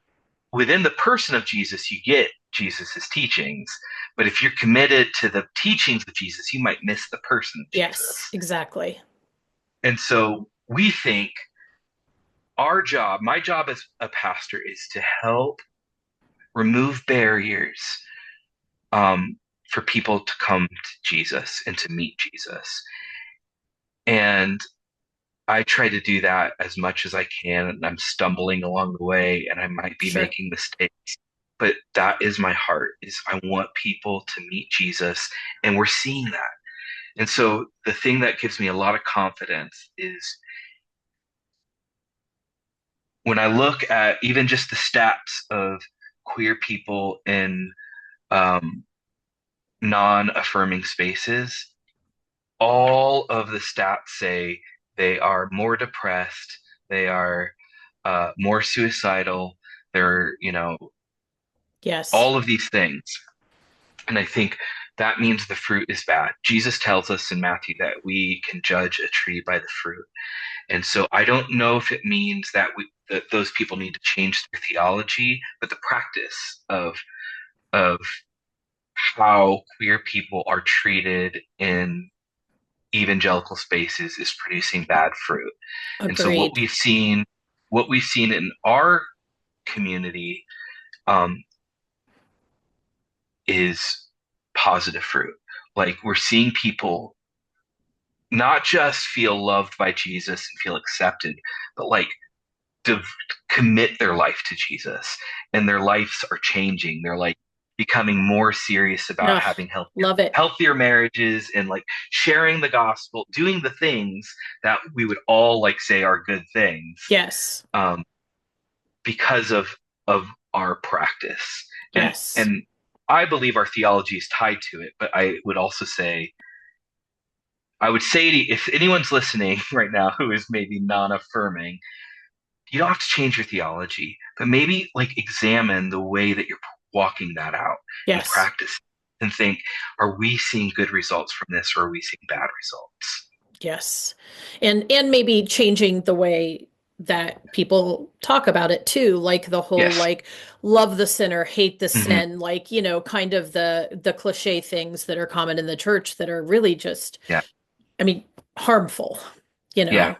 within the person of Jesus, you get Jesus' teachings. But if you're committed to the teachings of Jesus, you might miss the person of Yes, Jesus. exactly. And so we think my job as a pastor is to help remove barriers um, for people to come to Jesus and to meet Jesus. And I try to do that as much as I can. And I'm stumbling along the way and I might be Sure. making mistakes. But that is my heart is I want people to meet Jesus. And we're seeing that. And so the thing that gives me a lot of confidence is when I look at even just the stats of queer people in um, non-affirming spaces, all of the stats say they are more depressed, they are more suicidal, they're, Yes. all of these things. And I think that means the fruit is bad. Jesus tells us in Matthew that we can judge a tree by the fruit. And so I don't know if it means that those people need to change their theology, but the practice of how queer people are treated in evangelical spaces is producing bad fruit. And so Agreed. what we've seen in our community um, is positive fruit. Like we're seeing people not just feel loved by Jesus and feel accepted, but like to commit their life to Jesus, and their lives are changing. They're like becoming more serious about Ugh, having love it. healthier marriages and like sharing the gospel, doing the things that we would all like say are good things, Yes. um, because of our practice. And Yes. and I believe our theology is tied to it, but I would say if anyone's listening right now who is maybe non-affirming, you don't have to change your theology, but maybe like examine the way that you're walking that out and Yes. practice and think, are we seeing good results from this or are we seeing bad results? Yes. And maybe changing the way that people talk about it too, like the whole Yes. like love the sinner, hate the Hmm. sin, like, kind of the cliche things that are common in the church that are really just, Yeah. I mean, harmful, you Yeah. know.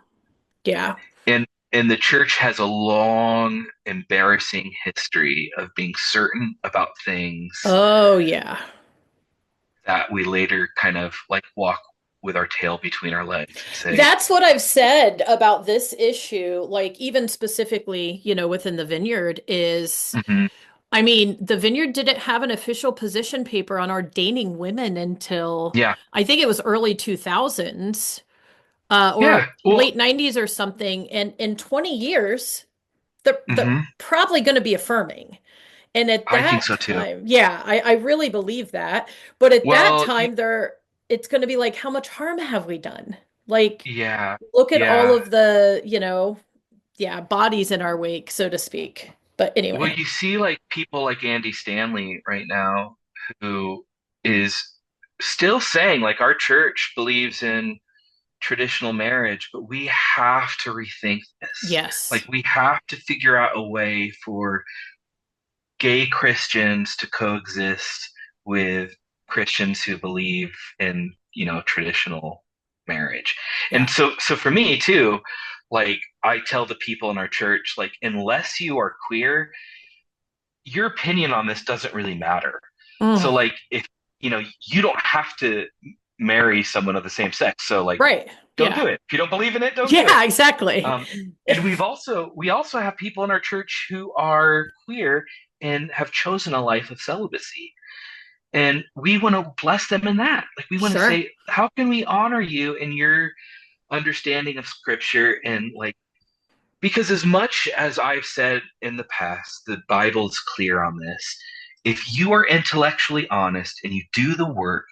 Yeah. And and the church has a long, embarrassing history of being certain about things Oh, yeah. that we later kind of like walk with our tail between our legs and say, That's what I've said about this issue, like even specifically, within the vineyard is, hmm I mean, the vineyard didn't have an official position paper on ordaining women until yeah, I think it was early 2000s, yeah, or well, late 90s or something. And in 20 years, they're hmm probably going to be affirming. And at I think that so too. time, yeah, I really believe that. But at that Well, time, it's going to be like, how much harm have we done? Like, yeah, look at all yeah. of the, yeah, bodies in our wake, so to speak. But Well, anyway, you see like people like Andy Stanley right now who is still saying like our church believes in traditional marriage, but we have to rethink this. Like yes. we have to figure out a way for gay Christians to coexist with Christians who believe in, traditional marriage. And Yeah. so for me too, like I tell the people in our church, like unless you are queer, your opinion on this doesn't really matter. Mm, So like you don't have to marry someone of the same sex. So like, Right. don't do Yeah. it. If you don't believe in it, don't do it. Yeah, exactly. Um, and we also have people in our church who are queer and have chosen a life of celibacy. And we want to bless them in that. Like we want to Sure. say, how can we honor you in your understanding of scripture and like because as much as I've said in the past, the Bible's clear on this. If you are intellectually honest and you do the work,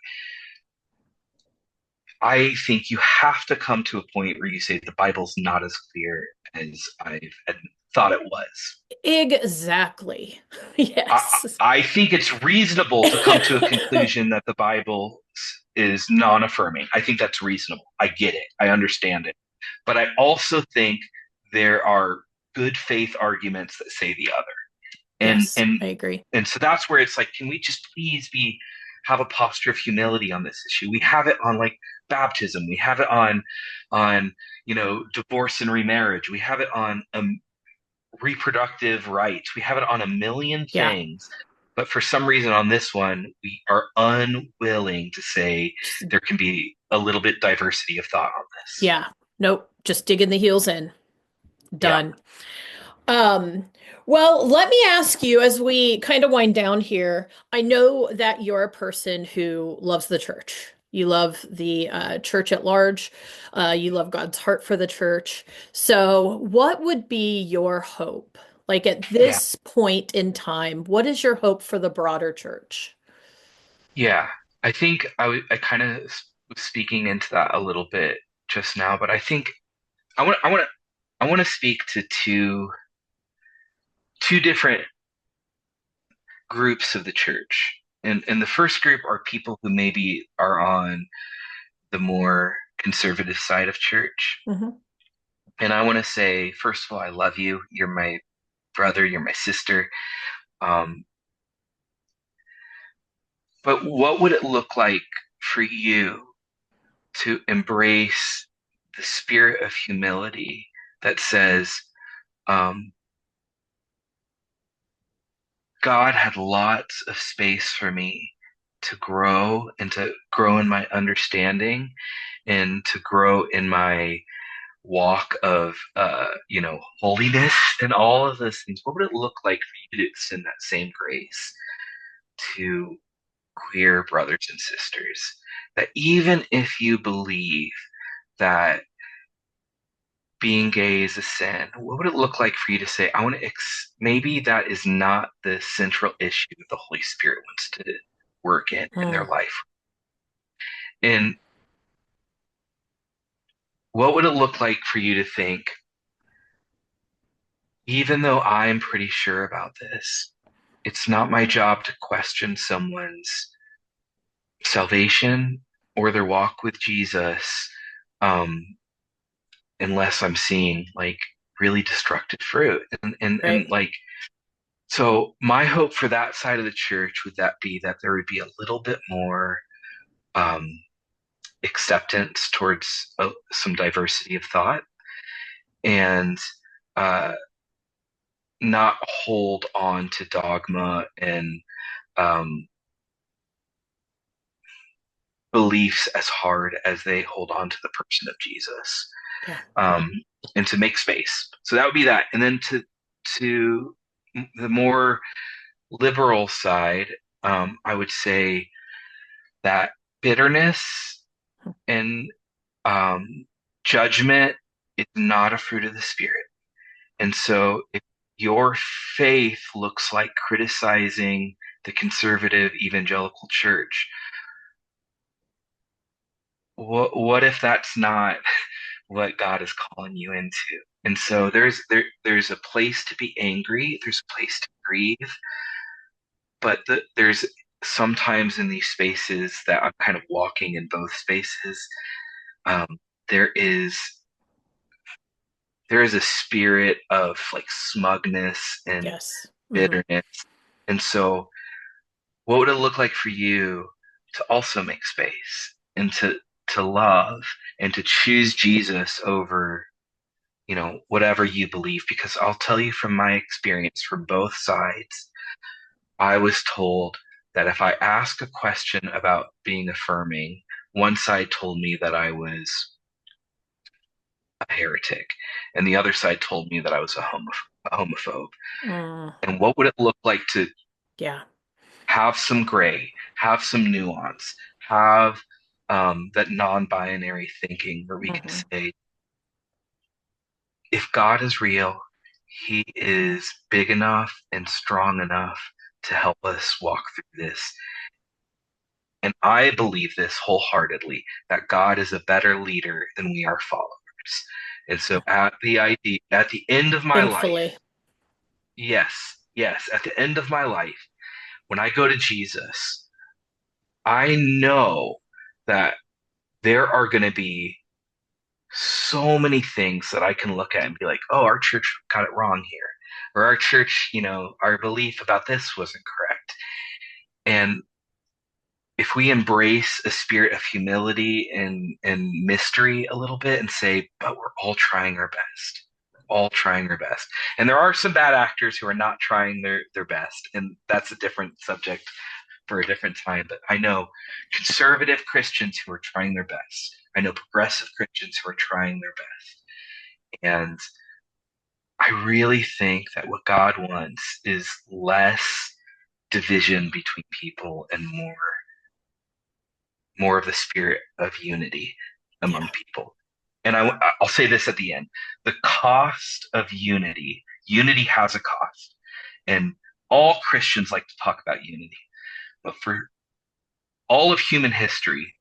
I think you have to come to a point where you say the Bible's not as clear as I've thought it was. Exactly. I, Yes. I think it's reasonable to come to a conclusion that the Bible is non-affirming. I think that's reasonable. I get it. I understand it. But I also think there are good faith arguments that say the other. And Yes, and I agree. and so that's where it's like, can we just please be have a posture of humility on this issue? We have it on like baptism. We have it on divorce and remarriage. We have it on reproductive rights. We have it on a million Yeah. things. But for some reason on this one, we are unwilling to say Just, there can be a little bit diversity of thought on this. yeah. Nope. Just digging the heels in. Yeah. Done. Um, well, let me ask you as we kind of wind down here. I know that you're a person who loves the church. You love the church at large. You love God's heart for the church. So, what would be your hope? Like at Yeah. this point in time, what is your hope for the broader church? Yeah. I think I kind of was speaking into that a little bit just now, but I think I want to speak to two different groups of the church. And the first group are people who maybe are on the more conservative side of church. Hmm. And I want to say, first of all, I love you. You're my brother, you're my sister. Um, but what would it look like for you to embrace the spirit of humility that says, um, God had lots of space for me to grow and to grow in my understanding and to grow in my walk of holiness and all of those things. What would it look like for you to extend that same grace to queer brothers and sisters? That even if you believe that being gay is a sin, what would it look like for you to say, I want to maybe that is not the central issue that the Holy Spirit wants to work in their Mm, life? And what would it look like for you to think, even though I'm pretty sure about this, it's not my job to question someone's salvation or their walk with Jesus, um, unless I'm seeing like really destructive fruit. And right. like, so my hope for that side of the church would that be that there would be a little bit more um, acceptance towards some diversity of thought and uh, not hold on to dogma and um, beliefs as hard as they hold on to the person of Jesus, Yeah. um, and to make space. So that would be that, and then to the more liberal side, I would say that bitterness and um, judgment is not a fruit of the spirit. And so if your faith looks like criticizing the conservative evangelical church, what if that's not what God is calling you into? And so there's a place to be angry, there's a place to grieve, but there's sometimes in these spaces that I'm kind of walking in both spaces. Um, there is there is a spirit of like smugness and Yes. Hmm. bitterness. And so what would it look like for you to also make space and to love and to choose Jesus over, whatever you believe? Because I'll tell you from my experience from both sides, I was told that if I ask a question about being affirming, one side told me that I was a heretic, and the other side told me that I was a homophobe. Mm, And what would it look like to yeah. have some gray, have some nuance, have that non-binary thinking where we can Hmm. say, if God is real, He is big enough and strong enough to help us walk through this. And I believe this wholeheartedly that God is a better leader than we are followers. And so at the end of my Thankfully. life, yes, yes, at the end of my life, when I go to Jesus, I know that there are going to be so many things that I can look at and be like, oh, our church got it wrong here. Or our church, our belief about this wasn't correct. And if we embrace a spirit of humility and mystery a little bit and say, but we're all trying our best. All trying our best. And there are some bad actors who are not trying their best. And that's a different subject for a different time. But I know conservative Christians who are trying their best. I know progressive Christians who are trying their best. And I really think that what God wants is less division between people and more of the spirit of unity among Yeah. people. And I'll say this at the end. The cost of unity has a cost. And all Christians like to talk about unity. But for all of human history,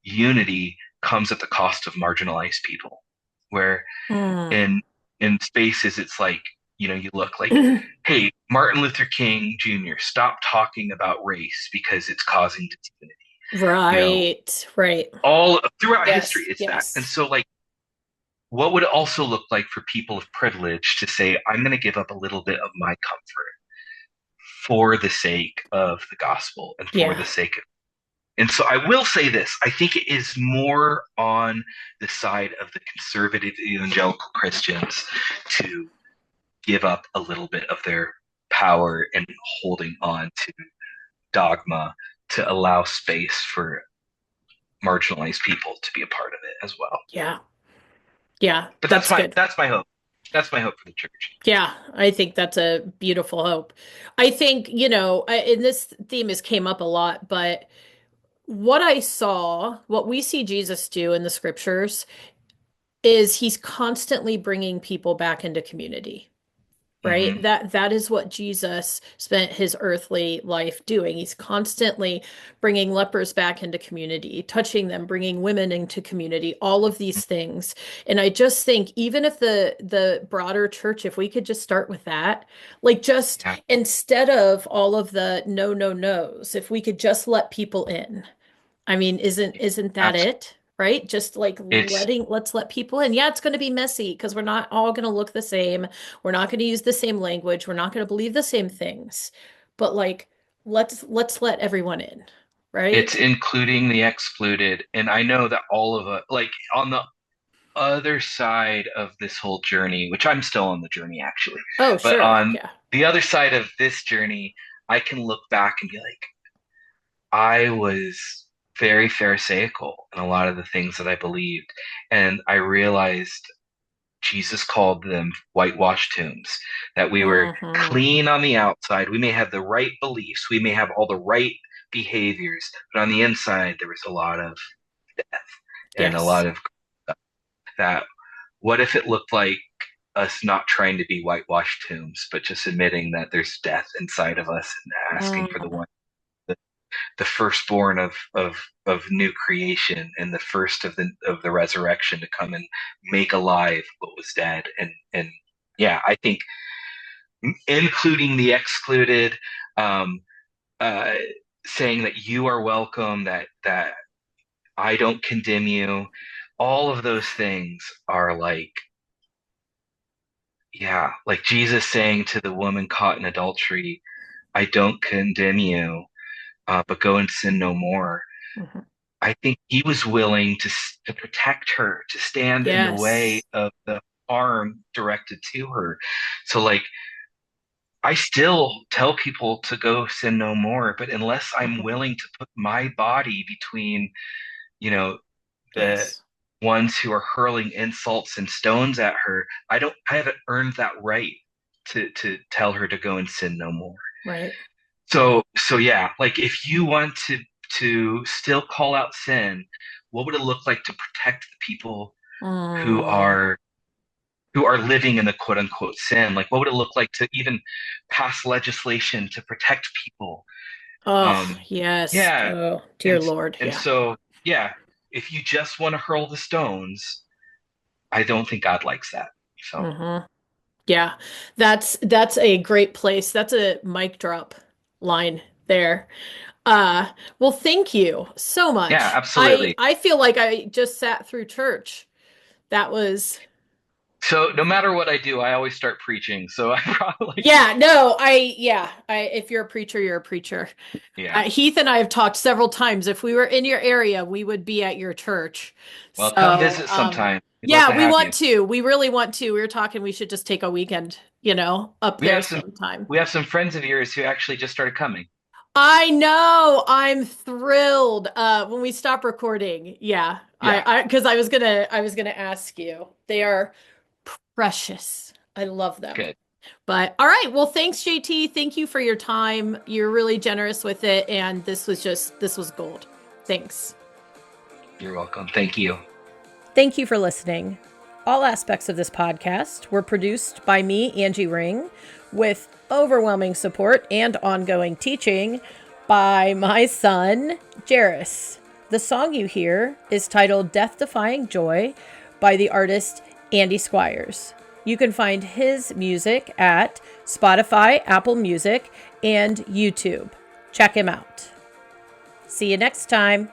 unity comes at the cost of marginalized people. Where Mm. in spaces it's like, you look like, hey, Martin Luther King Jr., stop talking about race because it's causing disunity. You know, Right. Right. all throughout history Yes. it's that. And Yes. so like what would it also look like for people of privilege to say, I'm going to give up a little bit of my comfort for the sake of the gospel and for Yeah. the sake of. And so I will say this, I think it is more on the side of the conservative evangelical Christians to give up a little bit of their power and holding on to dogma to allow space for marginalized people to be a part of it as well. Yeah. Yeah. But That's good. that's my hope. That's my hope for the church. Yeah, I think that's a beautiful hope. I think, and this theme has came up a lot, but what I saw, what we see Jesus do in the scriptures is he's constantly bringing people back into community. Right? Hmm. That is what Jesus spent his earthly life doing. He's constantly bringing lepers back into community, touching them, bringing women into community, all of these things. And I just think even if the broader church, if we could just start with that, like just Yeah, instead of all of the no, no, no's, if we could just let people in. I mean, isn't that absolutely. it? Right? Just like It's let's let people in. Yeah, it's going to be messy because we're not all going to look the same. We're not going to use the same language. We're not going to believe the same things. But like, let's let everyone in, it's right? including the excluded, and I know that all of us, like on the other side of this whole journey, which I'm still on the journey actually, Oh, but sure. on Yeah. the other side of this journey, I can look back and be like, I was very pharisaical in a lot of the things that I believed, and I realized Jesus called them whitewashed tombs, that we were Hmm. clean on the outside. We may have the right beliefs, we may have all the right behaviors, but on the inside, there was a lot of death and a Yes. lot of that. What if it looked like us not trying to be whitewashed tombs, but just admitting that there's death inside of us and asking for the Mm. one, the firstborn of new creation and the first of the resurrection to come and make alive what was dead. And yeah, I think including the excluded, um, uh, saying that you are welcome, that I don't condemn you, all of those things are like, yeah, like Jesus saying to the woman caught in adultery, I don't condemn you, but go and sin no more. Hmm. I think he was willing to protect her, to stand in the way Yes. of the harm directed to her. So like I still tell people to go sin no more, but unless I'm willing to put my body between, you know, the Yes. ones who are hurling insults and stones at her, I haven't earned that right to tell her to go and sin no more. Right. So yeah, like if you want to still call out sin, what would it look like to protect the people who Mm. are who are living in the quote unquote sin? Like what would it look like to even pass legislation to protect people? Oh, Um, yes. yeah, Oh, dear and Lord. and Yeah. so yeah, if you just want to hurl the stones, I don't think God likes that. So Hmm. Yeah. That's a great place. That's a mic drop line there. Well, thank you so yeah, much. I absolutely. I feel like I just sat through church. That was So no matter what I do, I always start preaching. So I probably Yeah, no, if you're a preacher, you're a preacher. yeah. Heath and I have talked several times. If we were in your area, we would be at your church. Well, come So, visit sometime. We'd love yeah, to we have want you. to. We really want to. We were talking, we should just take a weekend, up We there have some sometime. we have some friends of yours who actually just started coming. I know. I'm thrilled. When we stop recording, yeah. Yeah, Because I was gonna ask you. They are precious. I love them. good. But all right, well, thanks, JT. Thank you for your time. You're really generous with it, and this was gold. Thanks. You're welcome. Thank you. Thank you for listening. All aspects of this podcast were produced by me, Angie Ring, with overwhelming support and ongoing teaching by my son, Jairus. The song you hear is titled Death Defying Joy by the artist Andy Squires. You can find his music at Spotify, Apple Music, and YouTube. Check him out. See you next time.